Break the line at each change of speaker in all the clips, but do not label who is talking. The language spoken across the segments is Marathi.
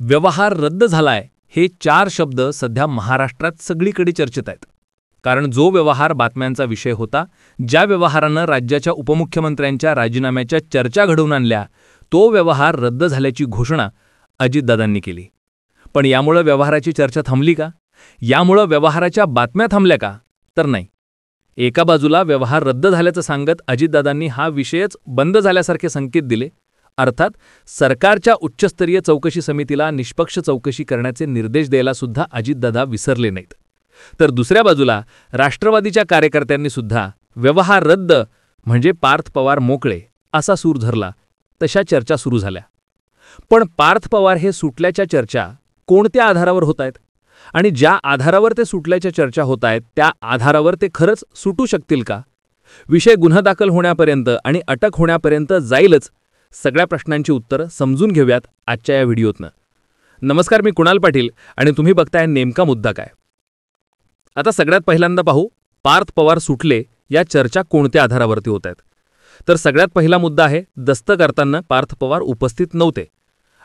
व्यवहार रद्द झालाय हे 4 शब्द सध्या महाराष्ट्रात सगळीकडे चर्चेत आहेत. कारण जो व्यवहार बातम्यांचा विषय होता, ज्या व्यवहारानं राज्याच्या उपमुख्यमंत्र्यांच्या राजीनाम्याच्या चर्चा घडवून आणल्या, तो व्यवहार रद्द झाल्याची घोषणा अजितदादांनी केली. पण यामुळे व्यवहाराची चर्चा थांबली का? यामुळे व्यवहाराच्या बातम्या थांबल्या का? तर नाही. एका बाजूला व्यवहार रद्द झाल्याचं सांगत अजितदादांनी हा विषयच बंद झाल्यासारखे संकेत दिले. अर्थात सरकारच्या उच्चस्तरीय चौकशी समितीला निष्पक्ष चौकशी करण्याचे निर्देश द्यायला सुद्धा अजितदादा विसरले नाहीत. तर दुसऱ्या बाजूला राष्ट्रवादीच्या कार्यकर्त्यांनी सुद्धा व्यवहार रद्द म्हणजे पार्थ पवार मोकळे असा सूर धरला. तशा चर्चा सुरू झाल्या. पण पार्थ पवार हे सुटल्याच्या चर्चा कोणत्या आधारावर होत आहेत आणि ज्या आधारावर ते सुटल्याच्या चर्चा होत आहेत त्या आधारावर ते खरंच सुटू शकतील का? विषय गुन्हा दाखल होण्यापर्यंत आणि अटक होण्यापर्यंत जाईलच. सगळ्या प्रश्नांची उत्तरं समजून घेऊयात आजच्या या व्हिडिओतनं. नमस्कार, मी कुणाल पाटील आणि तुम्ही बघताय नेमका मुद्दा काय. आता सगळ्यात पहिल्यांदा पाहू पार्थ पवार सुटले या चर्चा कोणत्या आधारावरती होत आहेत. तर सगळ्यात पहिला मुद्दा आहे दस्त करताना पार्थ पवार उपस्थित नव्हते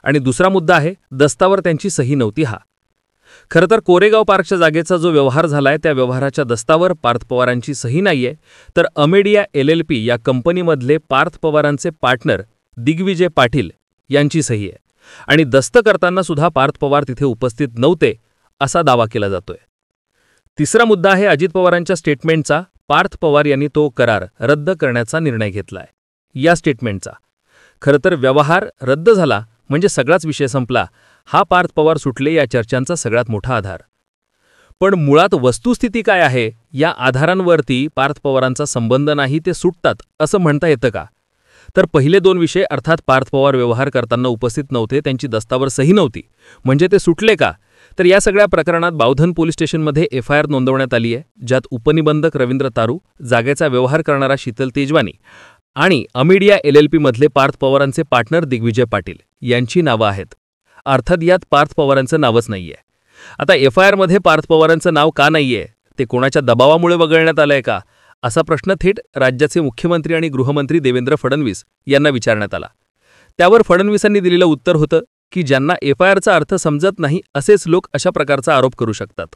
आणि दुसरा मुद्दा आहे दस्तावर त्यांची सही नव्हती. हा खरं तर कोरेगाव पार्कच्या जागेचा जो व्यवहार झालाय त्या व्यवहाराच्या दस्तावर पार्थ पवारांची सही नाहीये, तर अमेडिया LLP या कंपनीमधले पार्थ पवारांचे पार्टनर दिग्विजय पाटील यांची सही आहे आणि दस्त करताना सुद्धा पार्थ पवार तिथे उपस्थित नव्हते असा दावा केला जातोय. तिसरा मुद्दा आहे अजित पवारांच्या स्टेटमेंटचा. पार्थ पवार यांनी तो करार रद्द करण्याचा निर्णय घेतलाय. या स्टेटमेंटचा खरं तर व्यवहार रद्द झाला म्हणजे सगळाच विषय संपला हा पार्थ पवार सुटले या चर्चांचा सगळ्यात मोठा आधार. पण मुळात वस्तुस्थिती काय आहे? या आधारांवरती पार्थ पवारांचा संबंध नाही ते सुटतात असं म्हणता येतं का? तर पहिले दोन विषय अर्थात पार्थ पवार व्यवहार करताना उपस्थित नव्हते, त्यांची दस्तावर सही नव्हती, म्हणजे ते सुटले का? तर या सगळ्या प्रकरणात बावधन पोलीस स्टेशनमध्ये FIR नोंदवण्यात आली आहे, ज्यात उपनिबंधक रवींद्र तारू, जागेचा व्यवहार करणारा शीतल तेजवानी आणि अमेडिया LLP मधले पार्थ पवारांचे पार्टनर दिग्विजय पाटील यांची नावं आहेत. अर्थात यात पार्थ पवारांचं नावच नाहीये. आता FIR मध्ये पार्थ पवारांचं नाव का नाहीये? ते कोणाच्या दबावामुळे वगळण्यात आलंय का? असा प्रश्न थेट राज्याचे मुख्यमंत्री आणि गृहमंत्री देवेंद्र फडणवीस यांना विचारण्यात आला. त्यावर फडणवीसांनी दिलेलं उत्तर होतं की ज्यांना FIRचा अर्थ समजत नाही असेच लोक अशा प्रकारचा आरोप करू शकतात.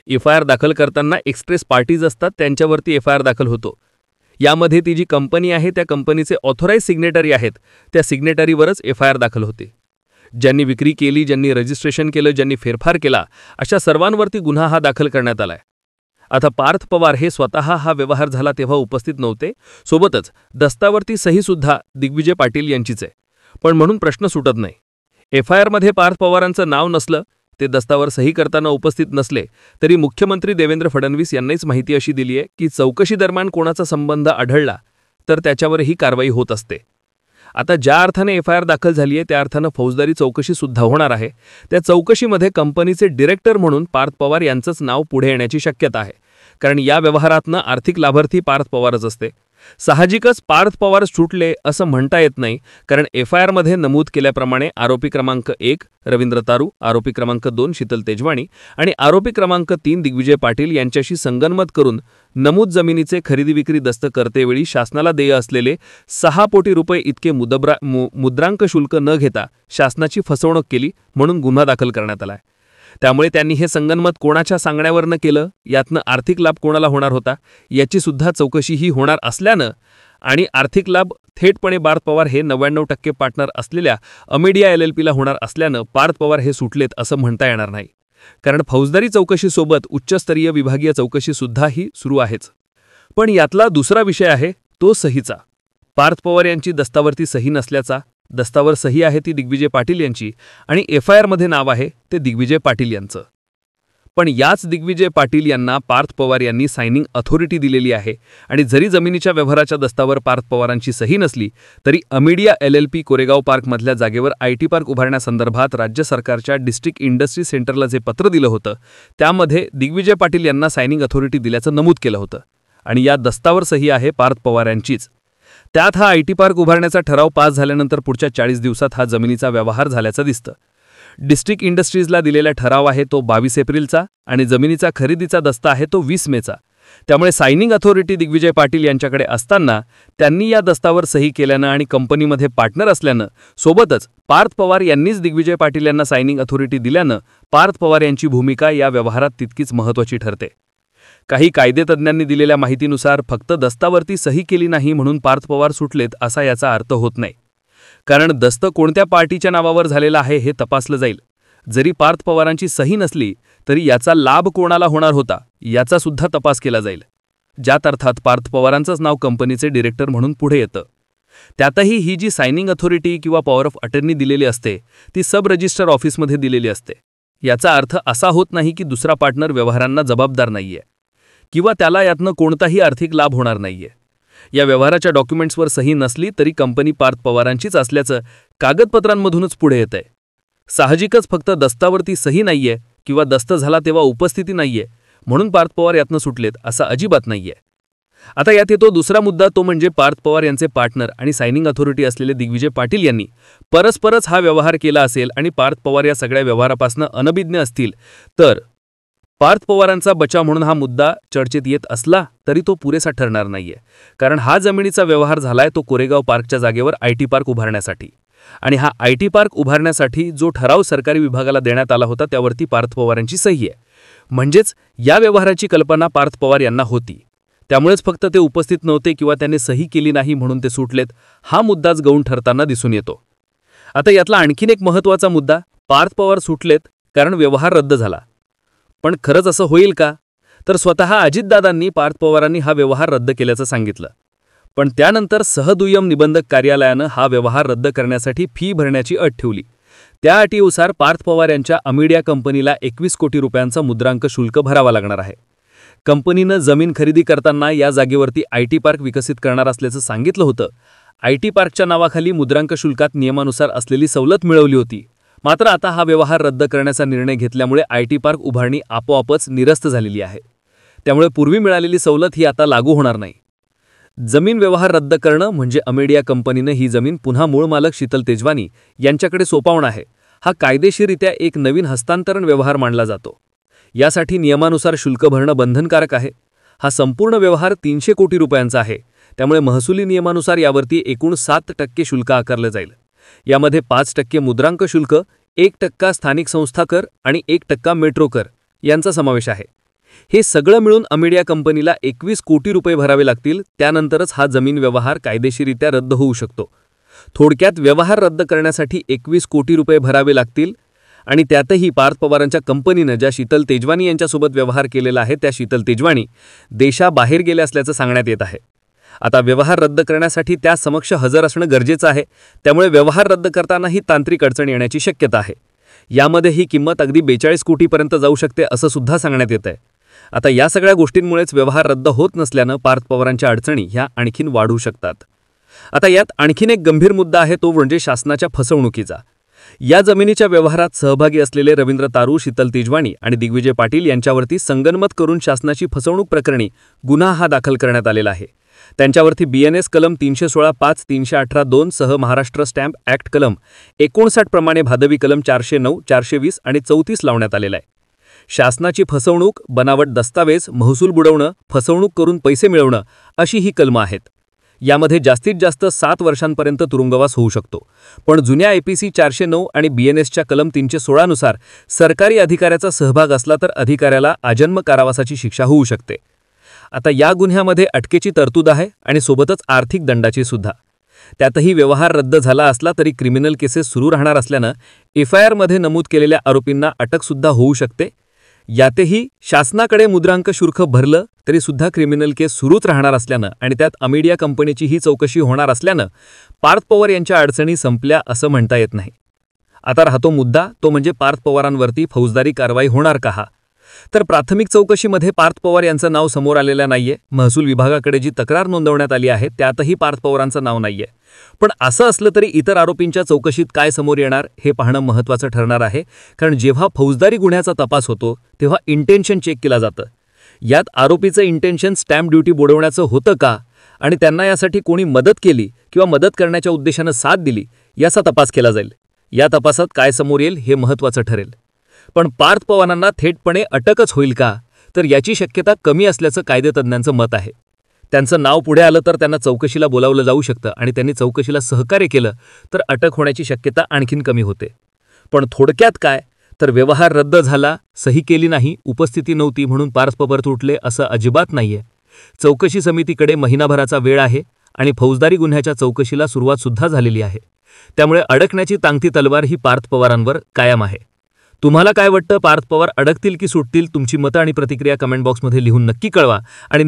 FIR दाखल करताना एक्सप्रेस पार्टीज असतात, त्यांच्यावरती FIR दाखल होतो. यामध्ये ती जी कंपनी आहे त्या कंपनीचे ऑथोराइज सिग्नेटरी आहेत, त्या सिग्नेटरीवरच FIR दाखल होते. ज्यांनी विक्री केली, ज्यांनी रजिस्ट्रेशन केलं, ज्यांनी फेरफार केला, अशा सर्वांवरती गुन्हा हा दाखल करण्यात आलाय. आता पार्थ पवार हे स्वतः हा व्यवहार झाला तेव्हा उपस्थित नव्हते, सोबतच दस्तावरती सहीसुद्धा दिग्विजय पाटील यांचीच आहे. पण म्हणून प्रश्न सुटत नाही. FIR मध्ये पार्थ पवारांचं नाव नसलं, ते दस्तावर सही करताना उपस्थित नसले, तरी मुख्यमंत्री देवेंद्र फडणवीस यांनीच माहिती अशी दिली आहे की चौकशी दरम्यान कोणाचा संबंध आढळला तर त्याच्यावरही कारवाई होत असते. आता ज्या अर्थाने FIR दाखल झाली आहे त्या अर्थानं फौजदारी चौकशी सुद्धा होणार आहे. त्या चौकशीमध्ये कंपनीचे डिरेक्टर म्हणून पार्थ पवार यांचंच नाव पुढे येण्याची शक्यता आहे, कारण या व्यवहारातनं आर्थिक लाभार्थी पार्थ पवारच असते. साहजिकच पार्थ पवार सुटले असं म्हणता येत नाही, कारण FIR मध्ये नमूद केल्याप्रमाणे आरोपी क्रमांक 1 रवींद्र तारू, आरोपी क्रमांक 2 शीतल तेजवानी आणि आरोपी क्रमांक 3 दिग्विजय पाटील यांच्याशी संगनमत करून नमूद जमिनीचे खरेदी विक्री दस्त करतेवेळी शासनाला देय असलेले 6 कोटी रुपये इतके मुद्रांक शुल्क न घेता शासनाची फसवणूक केली म्हणून गुन्हा दाखल करण्यात आलाय. त्यामुळे त्यांनी हे संगनमत कोणाच्या सांगण्यावरनं केलं, यातनं आर्थिक लाभ कोणाला होणार होता याची सुद्धा चौकशी ही होणार असल्यानं आणि आर्थिक लाभ थेटपणे पार्थ पवार हे 99% पार्टनर असलेल्या अमेडिया LLPला होणार असल्यानं पार्थ पवार हे सुटलेत असं म्हणता येणार नाही, कारण फौजदारी चौकशीसोबत उच्चस्तरीय विभागीय चौकशी सुद्धा ही सुरू आहेच. पण यातला दुसरा विषय आहे तो सहीचा. पार्थ पवार यांची दस्तावरती सही नसल्याचा, दस्तावर सही आहे ती दिग्विजय पाटील यांची आणि FIR मध्ये नाव आहे ते दिग्विजय पाटील यांचं. पण याच दिग्विजय पाटील यांना पार्थ पवार यांनी सायनिंग अथॉरिटी दिलेली आहे आणि जरी जमिनीच्या व्यवहाराच्या दस्तावर पार्थ पवारांची सही नसली तरी अमेडिया LLP कोरेगाव पार्कमधल्या जागेवर IT पार्क उभारण्यासंदर्भात राज्य सरकारच्या डिस्ट्रिक्ट इंडस्ट्री सेंटरला जे पत्र दिलं होतं त्यामध्ये दिग्विजय पाटील यांना सायनिंग अथॉरिटी दिल्याचं नमूद केलं होतं आणि या दस्तावर सही आहे पार्थ पवार यांचीच. त्यात हा IT पार्क उभारण्याचा ठराव पास झाल्यानंतर पुढच्या 40 दिवसात हा जमिनीचा व्यवहार झाल्याचं दिसतं. डिस्ट्रिक्ट इंडस्ट्रीजला दिलेला ठराव आहे तो 22 एप्रिलचा आणि जमिनीचा खरेदीचा दस्ता आहे तो 20 मेचा. त्यामुळे सायनिंग अथॉरिटी दिग्विजय पाटील यांच्याकडे असताना त्यांनी या दस्तावर सही केल्यानं आणि कंपनीमध्ये पार्टनर असल्यानं सोबतच पार्थ पवार यांनीच दिग्विजय पाटील यांना सायनिंग अथॉरिटी दिल्यानं पार्थ पवार यांची भूमिका या व्यवहारात तितकीच महत्त्वाची ठरते. काही कायदेतज्ञांनी दिलेल्या माहितीनुसार फक्त दस्तावरती सही केली नाही म्हणून पार्थ पवार सुटलेत असा याचा अर्थ होत नाही. कारण दस्त कोणत्या पार्टीच्या नावावर झालेला आहे हे तपासलं जाईल. जरी पार्थ पवारांची सही नसली तरी याचा लाभ कोणाला होणार होता याचा सुद्धा तपास केला जाईल. ज्यात अर्थात पार्थ पवारांचंच नाव कंपनीचे डिरेक्टर म्हणून पुढे येतं. त्यातही ही जी सायनिंग अथॉरिटी किंवा पॉवर ऑफ अटर्नी दिलेली असते ती सब रजिस्टर ऑफिसमध्ये दिलेली असते. याचा अर्थ असा होत नाही की दुसरा पार्टनर व्यवहारांना जबाबदार नाहीये किंवा त्याला यातनं कोणताही आर्थिक लाभ होणार नाहीये. या व्यवहाराच्या डॉक्युमेंट्सवर सही नसली तरी कंपनी पार्थ पवारांचीच असल्याचं कागदपत्रांमधूनच पुढे येतंय. साहजिकच फक्त दस्तावरती सही नाहीये किंवा दस्त झाला तेव्हा उपस्थिती नाहीये म्हणून पार्थ पवार यातनं सुटलेत असं अजिबात नाहीये. आता यात येतो दुसरा मुद्दा, तो म्हणजे पार्थ पवार यांचे पार्टनर आणि सायनिंग अथॉरिटी असलेले दिग्विजय पाटील यांनी परस्परच हा व्यवहार केला असेल आणि पार्थ पवार या सगळ्या व्यवहारापासून अनभिज्ञ असतील तर पार्थ पवारांचा बचाव म्हणून हा मुद्दा चर्चेत येत असला तरी तो पुरेसा ठरणार नाहीये. कारण हा जमिनीचा व्यवहार झालाय तो कोरेगाव पार्कच्या जागेवर आयटी पार्क उभारण्यासाठी आणि हा आयटी पार्क उभारण्यासाठी जो ठराव सरकारी विभागाला देण्यात आला होता त्यावरती पार्थ पवारांची सही आहे. म्हणजेच या व्यवहाराची कल्पना पार्थ पवार यांना होती. त्यामुळेच फक्त ते उपस्थित नव्हते किंवा त्यांनी सही केली नाही म्हणून ते सुटलेत हा मुद्दाच गौण ठरताना दिसून येतो. आता यातला आणखीन एक महत्त्वाचा मुद्दा, पार्थ पवार सुटलेत कारण व्यवहार रद्द झाला. पण खरंच असं होईल का? तर स्वतः अजितदादांनी पार्थ पवारांनी हा व्यवहार रद्द केल्याचं सांगितलं. पण त्यानंतर सहदुय्यम निबंधक कार्यालयानं हा व्यवहार रद्द करण्यासाठी फी भरण्याची अट ठेवली. त्या अटीनुसार पार्थ पवार यांच्या अमिडिया कंपनीला 21 कोटी रुपयांचा मुद्रांक शुल्क भरावा लागणार आहे. कंपनीनं जमीन खरेदी करताना या जागेवरती आयटी पार्क विकसित करणार असल्याचं सांगितलं होतं. आयटी पार्कच्या नावाखाली मुद्रांक शुल्कात नियमानुसार असलेली सवलत मिळवली होती. मात्र आता हा व्यवहार रद्द करण्याचा निर्णय घेतल्यामुळे आयटी पार्क उभारणी आपोआपच निरस्त झालेली आहे. त्यामुळे पूर्वी मिळालेली सवलत ही आता लागू होणार नाही. जमीन व्यवहार रद्द करणं म्हणजे अमेडिया कंपनीनं ही जमीन पुन्हा मूळ मालक शीतल तेजवानी यांच्याकडे सोपवणं आहे. हा कायदेशीररित्या एक नवीन हस्तांतरण व्यवहार मानला जातो. यासाठी नियमानुसार शुल्क भरणं बंधनकारक आहे. हा संपूर्ण व्यवहार 300 कोटी रुपयांचा आहे. त्यामुळे महसुली नियमानुसार यावरती एकूण 7% शुल्क आकारलं जाईल. यामध्ये 5% मुद्रांक शुल्क, 1% स्थानिक संस्था कर आणि 1% मेट्रो कर यांचा समावेश आहे. हे सगळं मिळून अमेडिया कंपनीला 21 कोटी रुपये भरावे लागतील. त्यानंतरच हा जमीन व्यवहार कायदेशीररित्या रद्द होऊ शकतो. थोडक्यात व्यवहार रद्द करण्यासाठी 21 कोटी रुपये भरावे लागतील आणि त्यातही पार्थ पवारांच्या कंपनीनं ज्या शीतल तेजवानी यांच्यासोबत व्यवहार केलेला आहे त्या शीतल तेजवानी देशाबाहेर गेले असल्याचं सांगण्यात येत आहे. आता व्यवहार रद्द करण्यासाठी त्या समक्ष हजर असणं गरजेचं आहे. त्यामुळे व्यवहार रद्द करतानाही तांत्रिक अडचण येण्याची शक्यता आहे. यामध्ये ही किंमत अगदी 42 कोटीपर्यंत जाऊ शकते असं सुद्धा सांगण्यात येत आहे. आता या सगळ्या गोष्टींमुळेच व्यवहार रद्द होत नसल्यानं पार्थ पवारांच्या अडचणी ह्या आणखीन वाढू शकतात. आता यात आणखीन एक गंभीर मुद्दा आहे, तो म्हणजे शासनाच्या फसवणुकीचा. या जमिनीच्या व्यवहारात सहभागी असलेले रवींद्र तारू, शीतल तेजवानी आणि दिग्विजय पाटील यांच्यावरती संगनमत करून शासनाची फसवणूक प्रकरणी गुन्हा हा दाखल करण्यात आलेला आहे. त्यांच्यावरती BNS कलम 316(5), 318(2) सह महाराष्ट्र स्टॅम्प ॲक्ट कलम 59 प्रमाणे भादवी कलम 409, 420 आणि 34 लावण्यात आलेला आहे. शासनाची फसवणूक, बनावट दस्तावेज, महसूल बुडवणं, फसवणूक करून पैसे मिळवणं अशी ही कलमं आहेत. यामध्ये जास्तीत जास्त 7 वर्षांपर्यंत तुरुंगवास होऊ शकतो. पण जुन्या IPC 409 आणि BNSच्या कलम 316 नुसार सरकारी अधिकाऱ्याचा सहभाग असला तर अधिकाऱ्याला आजन्म कारावासाची शिक्षा होऊ शकते. आता या गुन्ह्यामध्ये अटकेची तरतूद आहे आणि सोबतच आर्थिक दंडाची सुद्धा. त्यातही व्यवहार रद्द झाला असला तरी क्रिमिनल केसेस सुरू राहणार असल्यानं FIR मध्ये नमूद केलेल्या आरोपींना अटकसुद्धा होऊ शकते. यातही शासनाकडे मुद्रांक शुल्क भरलं तरी सुद्धा क्रिमिनल केस सुरूच राहणार असल्यानं आणि त्यात अमेडिया कंपनीची ही चौकशी होणार असल्यानं पार्थ पवार यांच्या अडचणी संपल्या असं म्हणता येत नाही. आता राहतो मुद्दा, तो म्हणजे पार्थ पवारांवरती फौजदारी कारवाई होणार का? तर प्राथमिक चौकशीमध्ये पार्थ पवार यांचं नाव समोर आलेलं नाहीये. महसूल विभागाकडे जी तक्रार नोंदवण्यात आली आहे त्यातही पार्थ पवारांचं नाव नाहीये. पण असं असलं तरी इतर आरोपींच्या चौकशीत काय समोर येणार हे पाहणं महत्त्वाचं ठरणार आहे. कारण जेव्हा फौजदारी गुन्ह्याचा तपास होतो तेव्हा इंटेन्शन चेक केलं जातं. यात आरोपीचं इंटेन्शन स्टॅम्प ड्युटी बुडवण्याचं होतं का आणि त्यांना यासाठी कोणी मदत केली किंवा मदत करण्याच्या उद्देशानं साथ दिली याचा तपास केला जाईल. या तपासात काय समोर येईल हे महत्त्वाचं ठरेल. पण पार्थ पवारांना थेटपणे अटकच होईल का? तर याची शक्यता कमी असल्याचं कायदेतज्ञांचं मत आहे. त्यांचं नाव पुढे आलं तर त्यांना चौकशीला बोलावलं जाऊ शकतं आणि त्यांनी चौकशीला सहकार्य केलं तर अटक होण्याची शक्यता आणखीन कमी होते. पण थोडक्यात काय तर व्यवहार रद्द झाला, सही केली नाही, उपस्थिती नव्हती म्हणून पारस्पपर तुटले असं अजिबात नाहीये. चौकशी समितीकडे महिनाभराचा वेळ आहे आणि फौजदारी गुन्ह्याच्या चौकशीला सुरुवात सुद्धा झालेली आहे. त्यामुळे अडकण्याची टांगती तलवार ही पार्थ पवारांवर कायम आहे. तुम्हाला काय वाटतं, पार्थ पवार अडकतील की सुटतील? तुमची मतं आणि प्रतिक्रिया कमेंट बॉक्समध्ये लिहून नक्की कळवा आणि